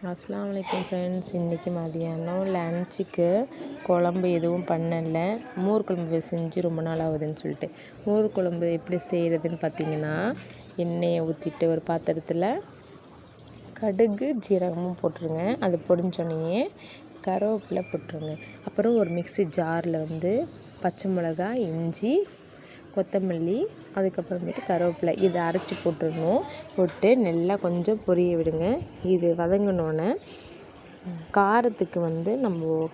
அஸ்ஸலாமு அலைக்கும் ஃப்ரெண்ட்ஸ். இன்றைக்கி மதியானம் லன்ச்சுக்கு குழம்பு எதுவும் பண்ணலை. மோர் குழம்பு செஞ்சு ரொம்ப நாள் ஆகுதுன்னு சொல்லிட்டு மோர் குழம்பு எப்படி செய்கிறதுன்னு பார்த்தீங்கன்னா, எண்ணெயை ஊற்றிட்டு ஒரு பாத்திரத்தில் கடுகு ஜீரகமும் போட்டுருங்க. அது பொரிஞ்சோடனே கருவேப்பிலை போட்டுருங்க. அப்புறம் ஒரு மிக்ஸி ஜாரில் பச்சை மிளகாய், இஞ்சி, கொத்தமல்லி, அதுக்கப்புறமேட்டு கருவேப்பிலை இதை அரைச்சி போட்டுடணும். போட்டு நல்லா கொஞ்சம் பொரிய விடுங்க. இது வதங்கினோன்னே காரத்துக்கு நம்ம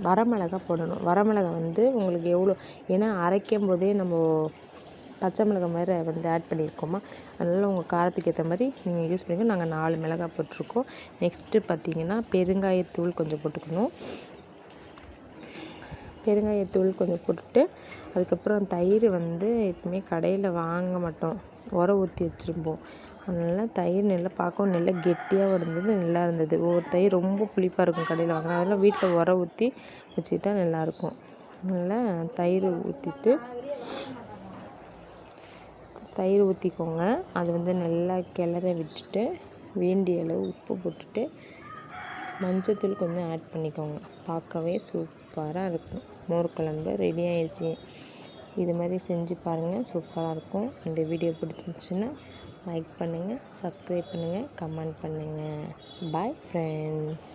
வரமிளகா போடணும். வரமிளகா உங்களுக்கு எவ்வளோ, ஏன்னா அரைக்கும் போதே நம்ம பச்சை மிளகாய் மாதிரி ஆட் பண்ணியிருக்கோமா, அதனால் உங்கள் காரத்துக்கு ஏற்ற மாதிரி நீங்கள் யூஸ் பண்ணிக்க. நாங்கள் 4 மிளகாய் போட்டிருக்கோம். நெக்ஸ்ட்டு பார்த்திங்கன்னா பெருங்காயத்தூள் கொஞ்சம் போட்டுக்கணும். பெருங்காயத்தூள் கொஞ்சம் போட்டுட்டு அதுக்கப்புறம் தயிர் எப்பவுமே கடையில் வாங்க மாட்டோம், உர ஊற்றி வச்சுருப்போம். அதனால் தயிர் நல்லா பார்க்கவும் நல்லா கெட்டியாக இருந்தது, நல்லா இருந்தது. ஒவ்வொரு தயிர் ரொம்ப புளிப்பாக இருக்கும் கடையில் வாங்கினா, அதெல்லாம் வீட்டில் உர ஊற்றி வச்சுக்கிட்டா நல்லாயிருக்கும். அதனால் தயிர் ஊற்றிக்கோங்க. அது நல்லா கிளற விட்டுட்டு வேண்டிய அளவு உப்பு போட்டுட்டு மஞ்சத்தூள் கொஞ்சம் ஆட் பண்ணிக்கோங்க. பார்க்கவே சூப்பராக இருக்கும். மோர் குழம்பு ரெடி ஆயிடுச்சு. இது மாதிரி செஞ்சு பாருங்கள், சூப்பராக இருக்கும். இந்த வீடியோ பிடிச்சிருந்துச்சுன்னா லைக் பண்ணுங்கள், சப்ஸ்கிரைப் பண்ணுங்கள், கமெண்ட் பண்ணுங்கள். Bye friends.